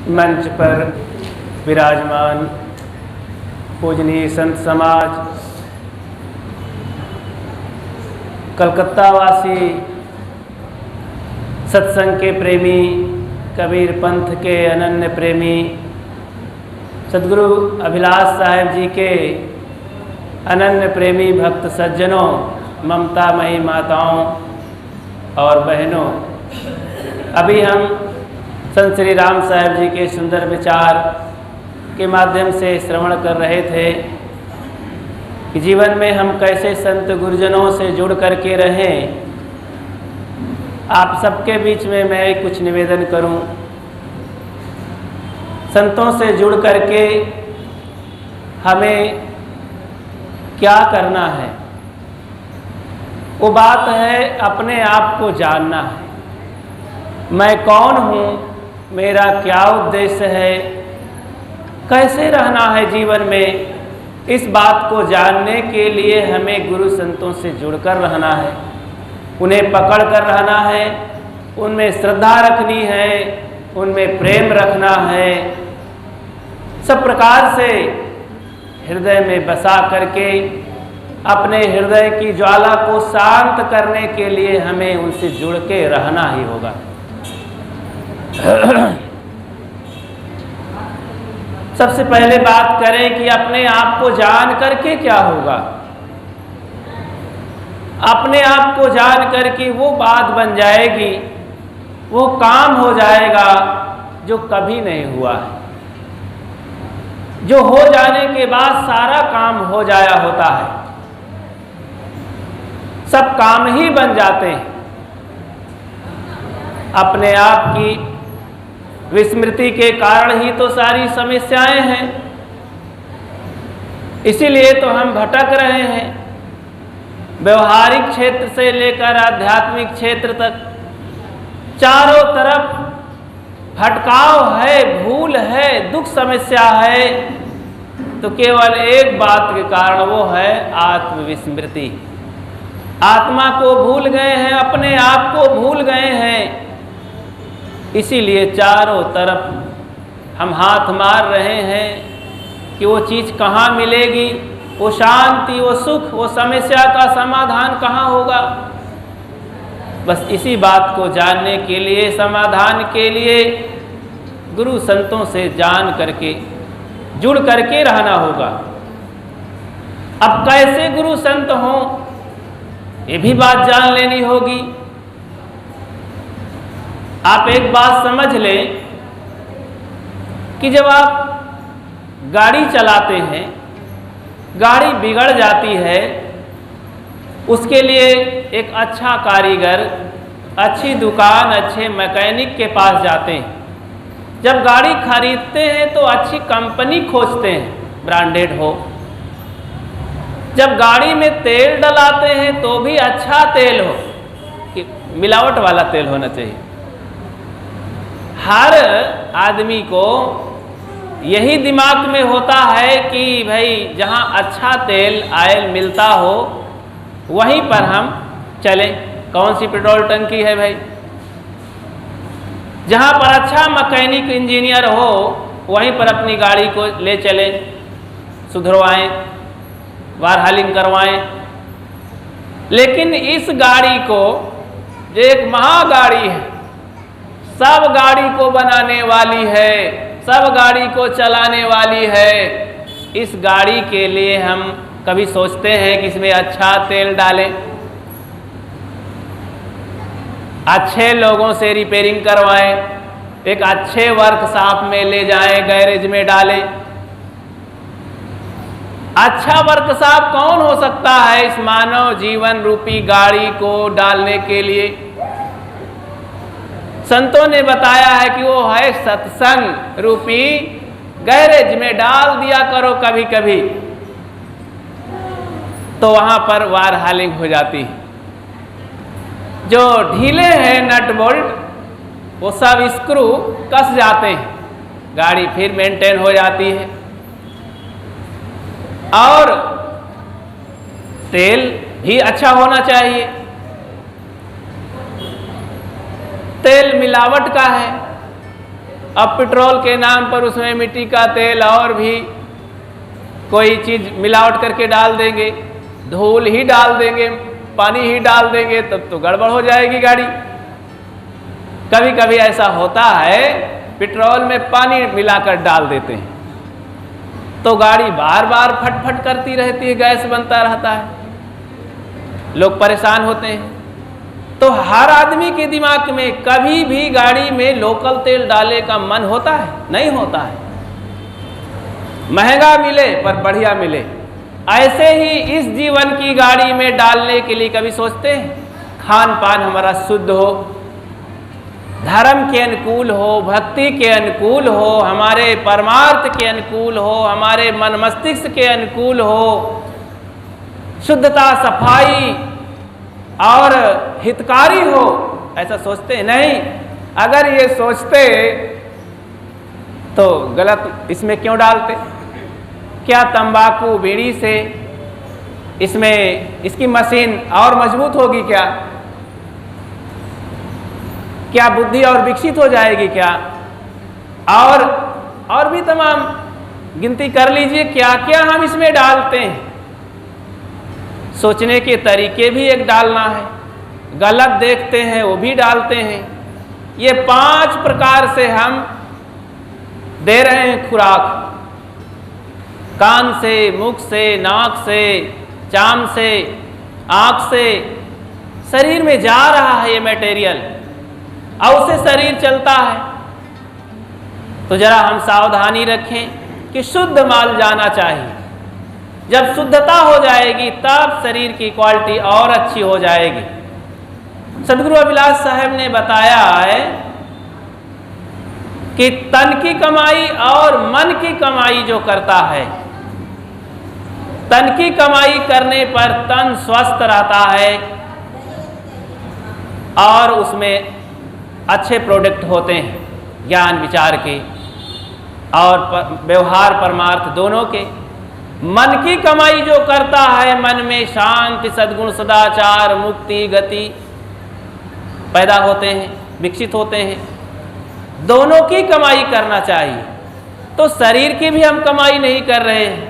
मंच पर विराजमान पूजनीय संत समाज, कलकत्ता वासी, सत्संग के प्रेमी, कबीर पंथ के अनन्य प्रेमी, सद्गुरु अभिलाष साहेब जी के अनन्य प्रेमी भक्त सज्जनों, ममतामयी माताओं और बहनों, अभी हम संत श्री राम साहेब जी के सुंदर विचार के माध्यम से श्रवण कर रहे थे कि जीवन में हम कैसे संत गुरुजनों से जुड़ करके रहें। आप सबके बीच में मैं कुछ निवेदन करूं। संतों से जुड़ करके हमें क्या करना है? वो बात है अपने आप को जानना है। मैं कौन हूँ, मेरा क्या उद्देश्य है, कैसे रहना है जीवन में, इस बात को जानने के लिए हमें गुरु संतों से जुड़कर रहना है, उन्हें पकड़ कर रहना है, उनमें श्रद्धा रखनी है, उनमें प्रेम रखना है। सब प्रकार से हृदय में बसा करके अपने हृदय की ज्वाला को शांत करने के लिए हमें उनसे जुड़ के रहना ही होगा। सबसे पहले बात करें कि अपने आप को जान करके क्या होगा। अपने आप को जान करके वो बात बन जाएगी, वो काम हो जाएगा जो कभी नहीं हुआ है, जो हो जाने के बाद सारा काम हो जाया होता है। सब काम ही बन जाते हैं। अपने आप की विस्मृति के कारण ही तो सारी समस्याएं हैं। इसीलिए तो हम भटक रहे हैं। व्यवहारिक क्षेत्र से लेकर आध्यात्मिक क्षेत्र तक चारों तरफ भटकाव है, भूल है, दुख समस्या है। तो केवल एक बात के कारण, वो है आत्मविस्मृति। आत्मा को भूल गए हैं, अपने आप को भूल गए हैं। इसीलिए चारों तरफ हम हाथ मार रहे हैं कि वो चीज़ कहाँ मिलेगी, वो शांति, वो सुख, वो समस्या का समाधान कहाँ होगा। बस इसी बात को जानने के लिए, समाधान के लिए गुरु संतों से जान करके, जुड़ करके रहना होगा। अब कैसे गुरु संत हों, ये भी बात जान लेनी होगी। आप एक बात समझ लें कि जब आप गाड़ी चलाते हैं, गाड़ी बिगड़ जाती है, उसके लिए एक अच्छा कारीगर, अच्छी दुकान, अच्छे मैकेनिक के पास जाते हैं। जब गाड़ी खरीदते हैं तो अच्छी कंपनी खोजते हैं, ब्रांडेड हो। जब गाड़ी में तेल डलाते हैं तो भी अच्छा तेल हो, कि मिलावट वाला तेल होना चाहिए। हर आदमी को यही दिमाग में होता है कि भाई जहाँ अच्छा तेल, ऑयल मिलता हो वहीं पर हम चलें। कौन सी पेट्रोल टंकी है भाई? जहाँ पर अच्छा मैकेनिक इंजीनियर हो वहीं पर अपनी गाड़ी को ले चलें, सुधरवाएं, वारहालिंग करवाएं। लेकिन इस गाड़ी को, जो एक महागाड़ी है, सब गाड़ी को बनाने वाली है, सब गाड़ी को चलाने वाली है, इस गाड़ी के लिए हम कभी सोचते हैं कि इसमें अच्छा तेल डालें, अच्छे लोगों से रिपेयरिंग करवाएं, एक अच्छे वर्कशॉप में ले जाएं, गैरेज में डालें। अच्छा वर्कशॉप कौन हो सकता है इस मानव जीवन रूपी गाड़ी को डालने के लिए? संतों ने बताया है कि वो है सत्संग रूपी गैरेज में डाल दिया करो कभी कभी, तो वहां पर वारहालिंग हो जाती है। जो ढीले हैं नट बोल्ट, वो सब स्क्रू कस जाते हैं, गाड़ी फिर मेंटेन हो जाती है। और तेल भी अच्छा होना चाहिए। तेल मिलावट का है, अब पेट्रोल के नाम पर उसमें मिट्टी का तेल और भी कोई चीज़ मिलावट करके डाल देंगे, धूल ही डाल देंगे, पानी ही डाल देंगे, तब तो गड़बड़ हो जाएगी गाड़ी। कभी कभी ऐसा होता है पेट्रोल में पानी मिलाकर डाल देते हैं तो गाड़ी बार बार फटफट करती रहती है, गैस बनता रहता है, लोग परेशान होते हैं। तो हर आदमी के दिमाग में कभी भी गाड़ी में लोकल तेल डालने का मन होता है? नहीं होता है। महंगा मिले पर बढ़िया मिले। ऐसे ही इस जीवन की गाड़ी में डालने के लिए कभी सोचते हैं? खान पान हमारा शुद्ध हो, धर्म के अनुकूल हो, भक्ति के अनुकूल हो, हमारे परमार्थ के अनुकूल हो, हमारे मन मस्तिष्क के अनुकूल हो, शुद्धता, सफाई और हितकारी हो, ऐसा सोचते हैं? नहीं। अगर ये सोचते तो गलत इसमें क्यों डालते? क्या तंबाकू बीड़ी से इसमें इसकी मशीन और मजबूत होगी क्या? क्या बुद्धि और विकसित हो जाएगी क्या? और भी तमाम गिनती कर लीजिए क्या क्या हम इसमें डालते हैं। सोचने के तरीके भी एक डालना है, गलत देखते हैं वो भी डालते हैं। ये 5 प्रकार से हम दे रहे हैं खुराक, कान से, मुख से, नाक से, चाम से, आँख से शरीर में जा रहा है ये मटेरियल और उससे शरीर चलता है। तो जरा हम सावधानी रखें कि शुद्ध माल जाना चाहिए। जब शुद्धता हो जाएगी तब शरीर की क्वालिटी और अच्छी हो जाएगी। सदगुरु अभिलाष साहब ने बताया है कि तन की कमाई और मन की कमाई जो करता है, तन की कमाई करने पर तन स्वस्थ रहता है और उसमें अच्छे प्रोडक्ट होते हैं, ज्ञान विचार के और व्यवहार परमार्थ दोनों के। मन की कमाई जो करता है, मन में शांति, सद्गुण, सदाचार, मुक्ति, गति पैदा होते हैं, विकसित होते हैं। दोनों की कमाई करना चाहिए। तो शरीर की भी हम कमाई नहीं कर रहे हैं।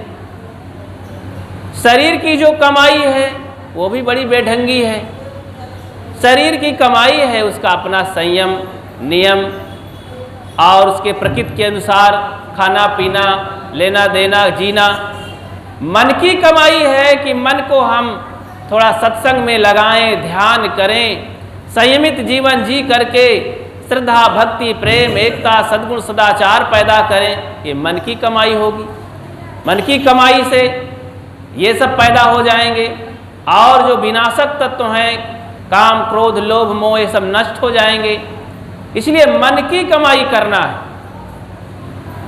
शरीर की जो कमाई है वो भी बड़ी बेढंगी है। शरीर की कमाई है उसका अपना संयम, नियम और उसके प्रकृति के अनुसार खाना पीना, लेना देना, जीना। मन की कमाई है कि मन को हम थोड़ा सत्संग में लगाएं, ध्यान करें, संयमित जीवन जी करके श्रद्धा, भक्ति, प्रेम, एकता, सद्गुण, सदाचार पैदा करें। ये मन की कमाई होगी। मन की कमाई से ये सब पैदा हो जाएंगे और जो विनाशक तत्व हैं, काम, क्रोध, लोभ, मोह, ये सब नष्ट हो जाएंगे। इसलिए मन की कमाई करना है।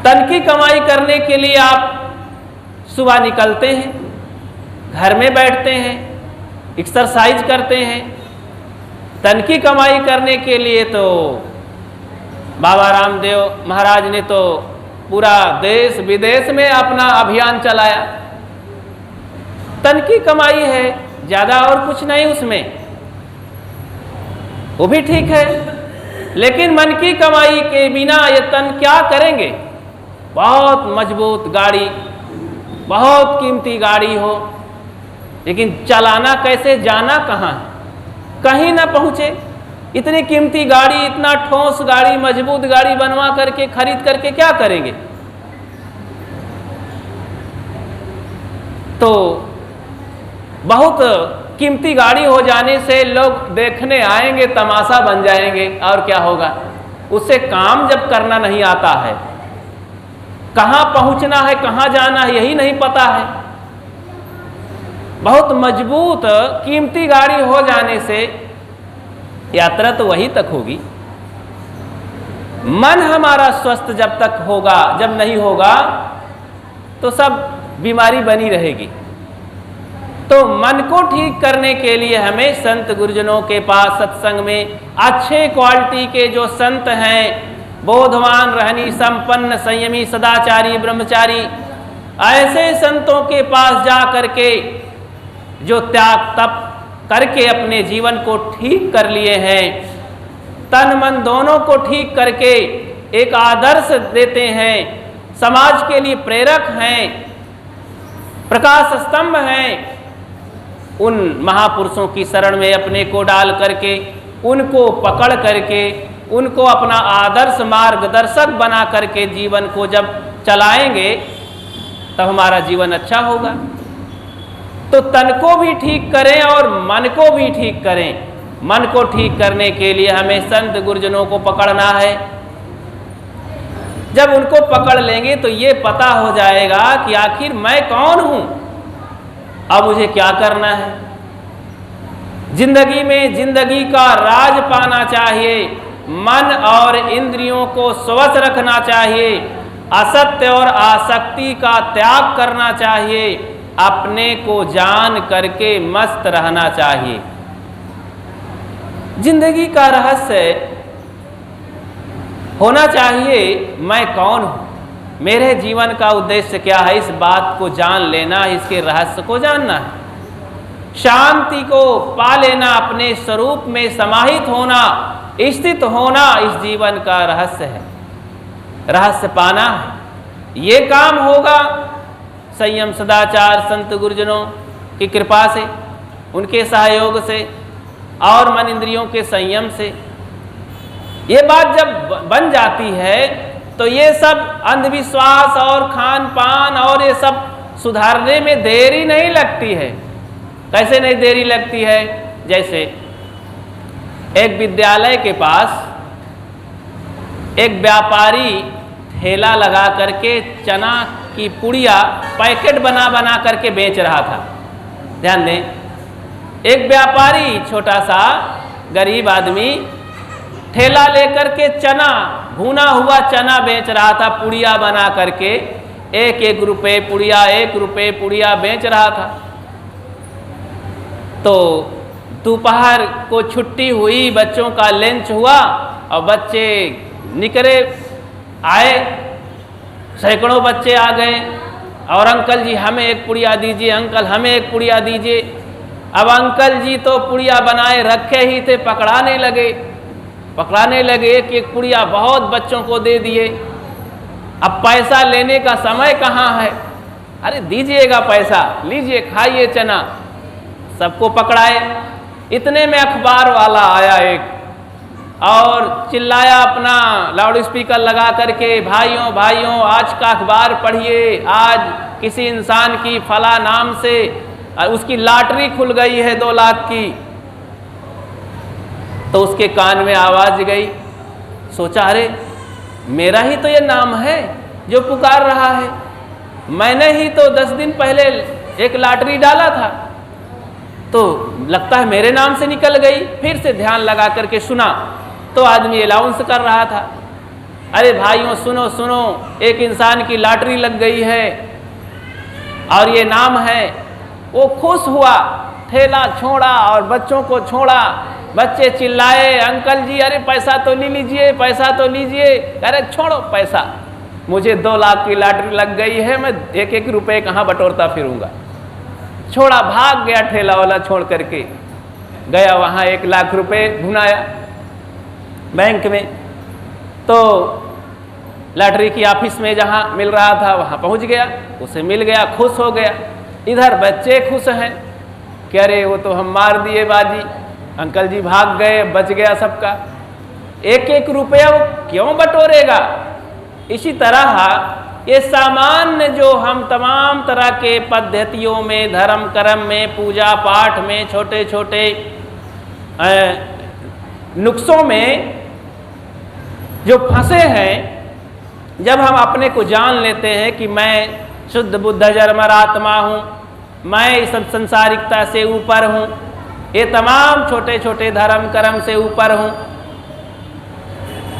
तन की कमाई करने के लिए आप सुबह निकलते हैं, घर में बैठते हैं, एक्सरसाइज करते हैं। तन की कमाई करने के लिए तो बाबा रामदेव महाराज ने तो पूरा देश विदेश में अपना अभियान चलाया। तन की कमाई है, ज़्यादा और कुछ नहीं उसमें, वो भी ठीक है। लेकिन मन की कमाई के बिना ये तन क्या करेंगे? बहुत मजबूत गाड़ी, बहुत कीमती गाड़ी हो, लेकिन चलाना कैसे, जाना कहाँ, कहीं ना पहुँचे। इतनी कीमती गाड़ी, इतना ठोस गाड़ी, मजबूत गाड़ी बनवा करके, खरीद करके क्या करेंगे? तो बहुत कीमती गाड़ी हो जाने से लोग देखने आएंगे, तमाशा बन जाएंगे, और क्या होगा? उससे काम जब करना नहीं आता है, कहाँ पहुँचना है, कहाँ जाना है, यही नहीं पता है। बहुत मजबूत कीमती गाड़ी हो जाने से यात्रा तो वहीं तक होगी। मन हमारा स्वस्थ जब तक होगा, जब नहीं होगा तो सब बीमारी बनी रहेगी। तो मन को ठीक करने के लिए हमें संत गुरुजनों के पास सत्संग में अच्छे क्वालिटी के जो संत हैं, बोधवान, रहनी संपन्न, संयमी, सदाचारी, ब्रह्मचारी, ऐसे संतों के पास जा करके जो त्याग तप करके अपने जीवन को ठीक कर लिए हैं, तन मन दोनों को ठीक करके एक आदर्श देते हैं, समाज के लिए प्रेरक हैं, प्रकाश स्तंभ हैं, उन महापुरुषों की शरण में अपने को डाल करके, उनको पकड़ करके, उनको अपना आदर्श मार्गदर्शक बना करके जीवन को जब चलाएंगे तब हमारा जीवन अच्छा होगा। तो तन को भी ठीक करें और मन को भी ठीक करें। मन को ठीक करने के लिए हमें संत गुरुजनों को पकड़ना है। जब उनको पकड़ लेंगे तो ये पता हो जाएगा कि आखिर मैं कौन हूं, अब मुझे क्या करना है। जिंदगी में जिंदगी का राज पाना चाहिए, मन और इंद्रियों को स्वच्छ रखना चाहिए, असत्य और आसक्ति का त्याग करना चाहिए, अपने को जान करके मस्त रहना चाहिए। जिंदगी का रहस्य होना चाहिए मैं कौन हूं, मेरे जीवन का उद्देश्य क्या है, इस बात को जान लेना, इसके रहस्य को जानना है। शांति को पा लेना, अपने स्वरूप में समाहित होना, स्थित होना इस जीवन का रहस्य है। रहस्य पाना है, ये काम होगा संयम सदाचार संत गुरुजनों की कृपा से, उनके सहयोग से और मन इंद्रियों के संयम से। ये बात जब बन जाती है तो ये सब अंधविश्वास और खान पान और ये सब सुधारने में देरी नहीं लगती है। कैसे नहीं देरी लगती है? जैसे एक विद्यालय के पास एक व्यापारी ठेला लगा करके चना की पुड़िया पैकेट बना बना करके बेच रहा था। ध्यान दें, एक व्यापारी छोटा सा गरीब आदमी ठेला लेकर के चना, भुना हुआ चना बेच रहा था, पुड़िया बना करके 1-1 रुपये पुड़िया, 1 रुपये पुड़िया बेच रहा था। तो दोपहर को छुट्टी हुई, बच्चों का लंच हुआ और बच्चे निकले आए, सैकड़ों बच्चे आ गए और अंकल जी हमें एक पुड़िया दीजिए, अंकल हमें एक पुड़िया दीजिए। अब अंकल जी तो पुड़िया बनाए रखे ही थे, पकड़ाने लगे एक पुड़िया बहुत बच्चों को दे दिए। अब पैसा लेने का समय कहाँ है? अरे दीजिएगा पैसा, लीजिए खाइए चना। सबको पकड़ाए। इतने में अखबार वाला आया एक और चिल्लाया अपना लाउड स्पीकर लगा करके, भाइयों भाइयों आज का अखबार पढ़िए, आज किसी इंसान की फला नाम से उसकी लॉटरी खुल गई है 2 लाख की। तो उसके कान में आवाज गई, सोचा अरे मेरा ही तो ये नाम है जो पुकार रहा है, मैंने ही तो 10 दिन पहले एक लॉटरी डाला था, तो लगता है मेरे नाम से निकल गई। फिर से ध्यान लगा करके सुना तो आदमी अनाउंस कर रहा था, अरे भाइयों सुनो सुनो, एक इंसान की लॉटरी लग गई है और ये नाम है। वो खुश हुआ, ठेला छोड़ा और बच्चों को छोड़ा। बच्चे चिल्लाए, अंकल जी अरे पैसा तो ले लीजिए, पैसा तो लीजिए। अरे छोड़ो पैसा, मुझे 2 लाख की लॉटरी लग गई है, मैं 1-1 रुपये कहाँ बटोरता फिरूंगा। छोड़ा, भाग गया ठेला वाला छोड़ करके, गया वहाँ 1 लाख रुपये भुनाया बैंक में। तो लॉटरी की ऑफिस में जहाँ मिल रहा था वहाँ पहुँच गया, उसे मिल गया, खुश हो गया। इधर बच्चे खुश हैं कि अरे वो तो हम मार दिए बाजी, अंकल जी भाग गए, बच गया सबका। 1-1 रुपया वो क्यों बटोरेगा? इसी तरह ये सामान्य जो हम तमाम तरह के पद्धतियों में, धर्म कर्म में, पूजा पाठ में, छोटे छोटे नुस्खों में जो फंसे हैं, जब हम अपने को जान लेते हैं कि मैं शुद्ध बुद्ध जर्मर आत्मा हूँ, मैं इस संसारिकता से ऊपर हूँ, ये तमाम छोटे छोटे धर्म कर्म से ऊपर हूँ,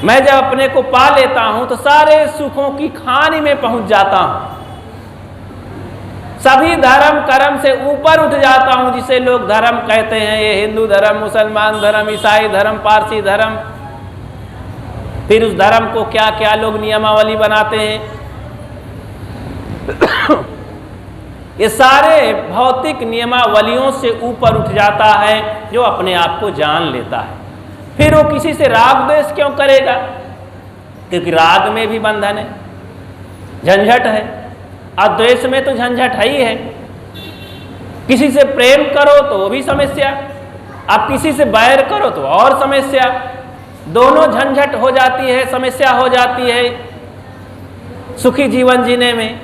मैं जब अपने को पा लेता हूँ तो सारे सुखों की खानी में पहुँच जाता हूँ, सभी धर्म कर्म से ऊपर उठ जाता हूँ। जिसे लोग धर्म कहते हैं, ये हिंदू धर्म, मुसलमान धर्म, ईसाई धर्म, पारसी धर्म, फिर उस धर्म को क्या क्या लोग नियमावली बनाते हैं। ये सारे भौतिक नियमावलियों से ऊपर उठ जाता है जो अपने आप को जान लेता है। फिर वो किसी से राग द्वेष क्यों करेगा, क्योंकि राग में भी बंधन है, झंझट है, और द्वेष में तो झंझट है ही है। किसी से प्रेम करो तो वो भी समस्या, अब किसी से बैर करो तो और समस्या, दोनों झंझट हो जाती है, समस्या हो जाती है सुखी जीवन जीने में।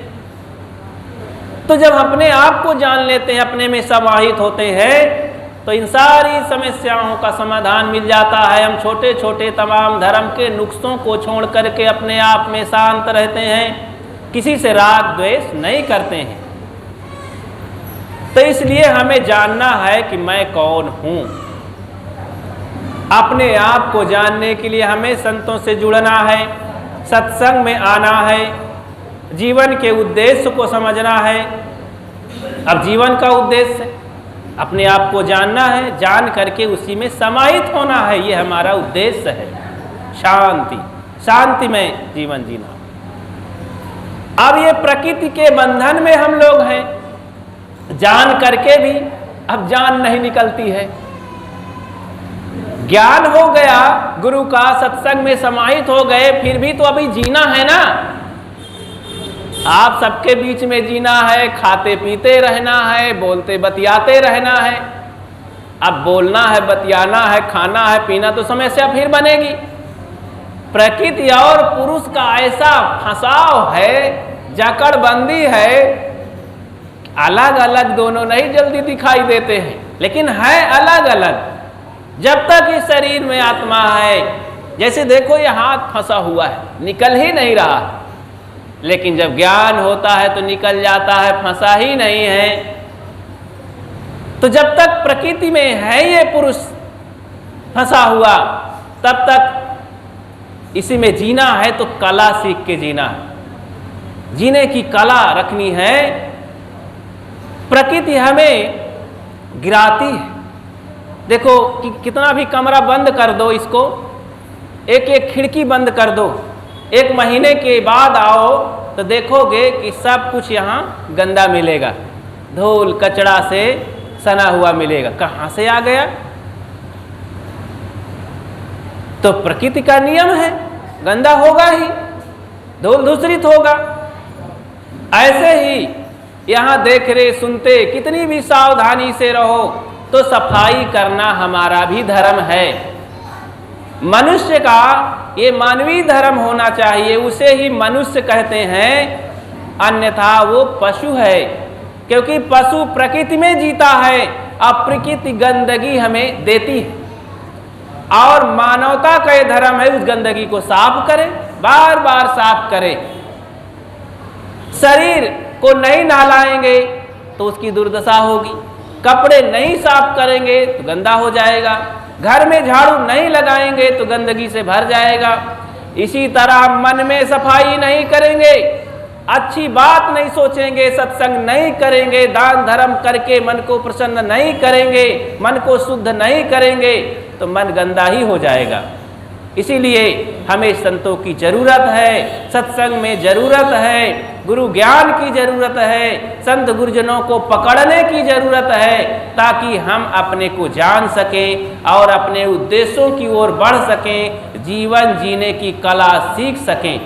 तो जब अपने आप को जान लेते हैं, अपने में समाहित होते हैं, तो इन सारी समस्याओं का समाधान मिल जाता है। हम छोटे छोटे तमाम धर्म के नुक्सों को छोड़ करके अपने आप में शांत रहते हैं, किसी से राग द्वेष नहीं करते हैं। तो इसलिए हमें जानना है कि मैं कौन हूं। अपने आप को जानने के लिए हमें संतों से जुड़ना है, सत्संग में आना है, जीवन के उद्देश्य को समझना है। अब जीवन का उद्देश्य अपने आप को जानना है, जान करके उसी में समाहित होना है, ये हमारा उद्देश्य है। शांति में जीवन जीना। अब ये प्रकृति के बंधन में हम लोग हैं, जान करके भी अब जान नहीं निकलती है। ज्ञान हो गया गुरु का, सत्संग में समाहित हो गए, फिर भी तो अभी जीना है ना। आप सबके बीच में जीना है, खाते पीते रहना है, बोलते बतियाते रहना है। अब बोलना है, बतियाना है, खाना है, पीना, तो समस्या फिर बनेगी। प्रकृति और पुरुष का ऐसा फंसाव है, जकड़बंदी है, अलग अलग दोनों नहीं जल्दी दिखाई देते हैं, लेकिन है अलग अलग। जब तक इस शरीर में आत्मा है, जैसे देखो ये हाथ फंसा हुआ है, निकल ही नहीं रहा, लेकिन जब ज्ञान होता है तो निकल जाता है, फंसा ही नहीं है। तो जब तक प्रकृति में है ये पुरुष फंसा हुआ, तब तक इसी में जीना है, तो कला सीख के जीना है, जीने की कला रखनी है। प्रकृति हमें गिराती है। देखो कि कितना भी कमरा बंद कर दो, इसको एक एक खिड़की बंद कर दो, एक महीने के बाद आओ तो देखोगे कि सब कुछ यहाँ गंदा मिलेगा, धूल कचड़ा से सना हुआ मिलेगा। कहाँ से आ गया? तो प्रकृति का नियम है, गंदा होगा ही, धूल दूषित होगा। ऐसे ही यहाँ देख रहे सुनते कितनी भी सावधानी से रहो, तो सफाई करना हमारा भी धर्म है। मनुष्य का ये मानवीय धर्म होना चाहिए, उसे ही मनुष्य कहते हैं, अन्यथा वो पशु है। क्योंकि पशु प्रकृति में जीता है, अब प्रकृति गंदगी हमें देती है, और मानवता का ये धर्म है उस गंदगी को साफ करे, बार बार साफ करे। शरीर को नहीं नहलाएंगे तो उसकी दुर्दशा होगी, कपड़े नहीं साफ करेंगे तो गंदा हो जाएगा, घर में झाड़ू नहीं लगाएंगे तो गंदगी से भर जाएगा। इसी तरह मन में सफाई नहीं करेंगे, अच्छी बात नहीं सोचेंगे, सत्संग नहीं करेंगे, दान धर्म करके मन को प्रसन्न नहीं करेंगे, मन को शुद्ध नहीं करेंगे, तो मन गंदा ही हो जाएगा। इसीलिए हमें संतों की जरूरत है, सत्संग में जरूरत है, गुरु ज्ञान की जरूरत है, संत गुरुजनों को पकड़ने की जरूरत है, ताकि हम अपने को जान सकें और अपने उद्देश्यों की ओर बढ़ सकें, जीवन जीने की कला सीख सकें।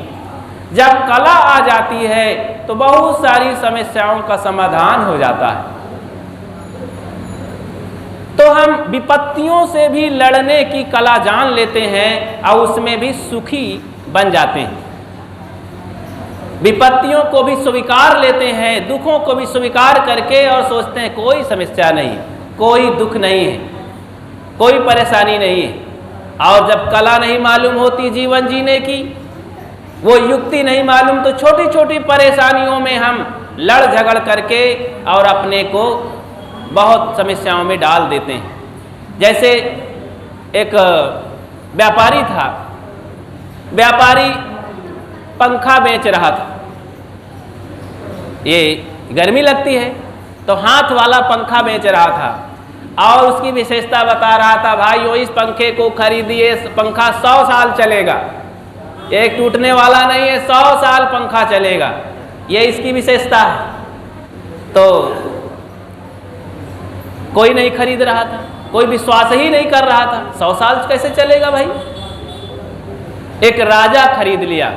जब कला आ जाती है तो बहुत सारी समस्याओं का समाधान हो जाता है। तो हम विपत्तियों से भी लड़ने की कला जान लेते हैं और उसमें भी सुखी बन जाते हैं। विपत्तियों को भी स्वीकार लेते हैं, दुखों को भी स्वीकार करके, और सोचते हैं कोई समस्या नहीं है, कोई दुख नहीं है, कोई परेशानी नहीं है। और जब कला नहीं मालूम होती जीवन जीने की, वो युक्ति नहीं मालूम, तो छोटी छोटी परेशानियों में हम लड़ झगड़ करके और अपने को बहुत समस्याओं में डाल देते हैं। जैसे एक व्यापारी था, व्यापारी पंखा बेच रहा था। ये गर्मी लगती है तो हाथ वाला पंखा बेच रहा था, और उसकी विशेषता बता रहा था, भाई इस पंखे को खरीदिए, पंखा 100 साल चलेगा, एक टूटने वाला नहीं है, 100 साल पंखा चलेगा, ये इसकी विशेषता है। तो कोई नहीं खरीद रहा था, कोई विश्वास ही नहीं कर रहा था, 100 साल कैसे चलेगा भाई, एक राजा खरीद लिया।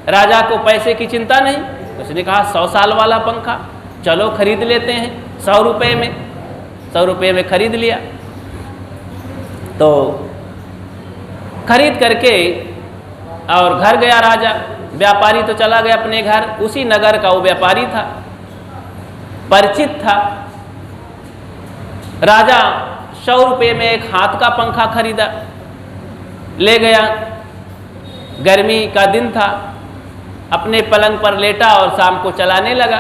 राजा को पैसे की चिंता नहीं, उसने कहा 100 साल वाला पंखा चलो खरीद लेते हैं 100 रुपये में। 100 रुपये में खरीद लिया। तो खरीद करके और घर गया राजा। व्यापारी तो चला गया अपने घर, उसी नगर का वो व्यापारी था, परिचित था। राजा 100 रुपये में एक हाथ का पंखा खरीदा, ले गया। गर्मी का दिन था, अपने पलंग पर लेटा और शाम को चलाने लगा।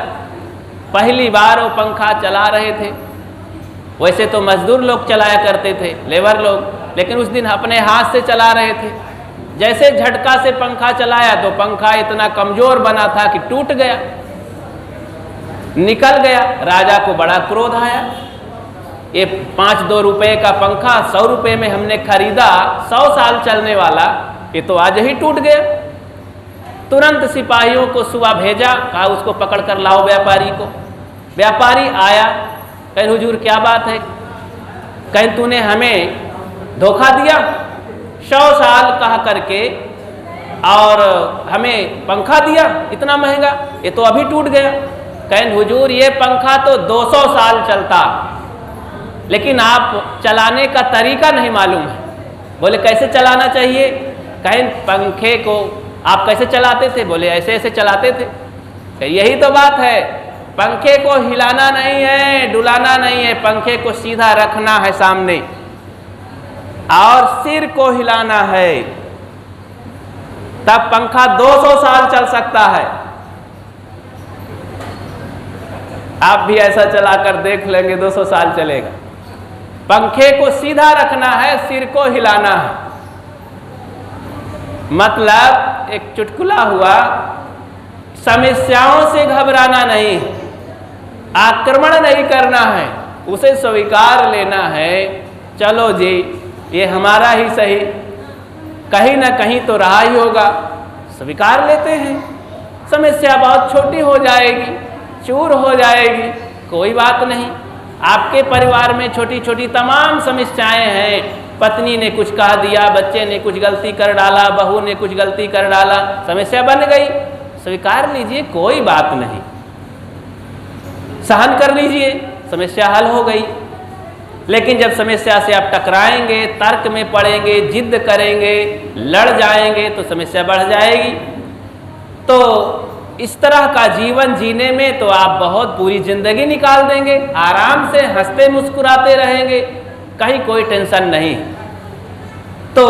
पहली बार वो पंखा चला रहे थे। वैसे तो मजदूर लोग चलाया करते थे, लेबर लोग, लेकिन उस दिन अपने हाथ से चला रहे थे। जैसे झटका से पंखा चलाया तो पंखा इतना कमजोर बना था कि टूट गया, निकल गया। राजा को बड़ा क्रोध आया। ये 5-2 रुपये का पंखा 100 रुपये में हमने खरीदा, 100 साल चलने वाला, ये तो आज ही टूट गया। तुरंत सिपाहियों को सुबह भेजा, कहा उसको पकड़ कर लाओ व्यापारी को। व्यापारी आया, कहे हुजूर क्या बात है? कहे तूने हमें धोखा दिया, 100 साल कहा करके और हमें पंखा दिया इतना महंगा, ये तो अभी टूट गया। कहे हुजूर ये पंखा तो 200 साल चलता, लेकिन आप चलाने का तरीका नहीं मालूम है। बोले कैसे चलाना चाहिए? कहे पंखे को आप कैसे चलाते थे? बोले ऐसे ऐसे चलाते थे। कहे यही तो बात है, पंखे को हिलाना नहीं है, डुलाना नहीं है, पंखे को सीधा रखना है सामने और सिर को हिलाना है, तब पंखा 200 साल चल सकता है। आप भी ऐसा चलाकर देख लेंगे, 200 साल चलेगा। पंखे को सीधा रखना है, सिर को हिलाना है। मतलब एक चुटकुला हुआ, समस्याओं से घबराना नहीं, आक्रमण नहीं करना है, उसे स्वीकार लेना है। चलो जी ये हमारा ही सही, कहीं ना कहीं तो रहा ही होगा, स्वीकार लेते हैं। समस्या बहुत छोटी हो जाएगी, चूर हो जाएगी, कोई बात नहीं। आपके परिवार में छोटी छोटी तमाम समस्याएं हैं, पत्नी ने कुछ कह दिया, बच्चे ने कुछ गलती कर डाला, बहू ने कुछ गलती कर डाला, समस्या बन गई, स्वीकार लीजिए, कोई बात नहीं, सहन कर लीजिए, समस्या हल हो गई। लेकिन जब समस्या से आप टकराएंगे, तर्क में पड़ेंगे, जिद करेंगे, लड़ जाएंगे तो समस्या बढ़ जाएगी। तो इस तरह का जीवन जीने में तो आप बहुत पूरी जिंदगी निकाल देंगे, आराम से हंसते मुस्कुराते रहेंगे, कहीं कोई टेंशन नहीं। तो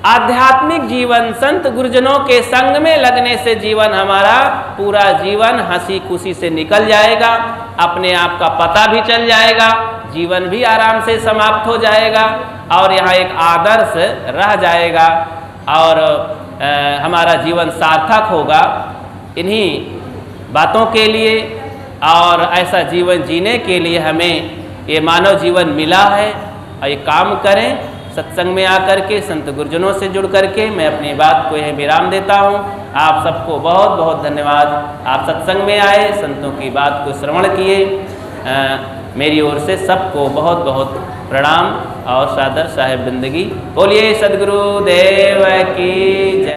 आध्यात्मिक जीवन, संत गुरुजनों के संग में लगने से जीवन हमारा पूरा जीवन हंसी खुशी से निकल जाएगा, अपने आप का पता भी चल जाएगा, जीवन भी आराम से समाप्त हो जाएगा और यहाँ एक आदर्श रह जाएगा और हमारा जीवन सार्थक होगा। इन्हीं बातों के लिए और ऐसा जीवन जीने के लिए हमें ये मानव जीवन मिला है और ये काम करें। सत्संग में आकर के, संत गुरुजनों से जुड़ करके मैं अपनी बात को यह विराम देता हूँ। आप सबको बहुत बहुत धन्यवाद। आप सत्संग में आए, संतों की बात को श्रवण किए। मेरी ओर से सबको बहुत बहुत प्रणाम और सादर साहेब बंदगी। बोलिए सद्गुरु देव की जय।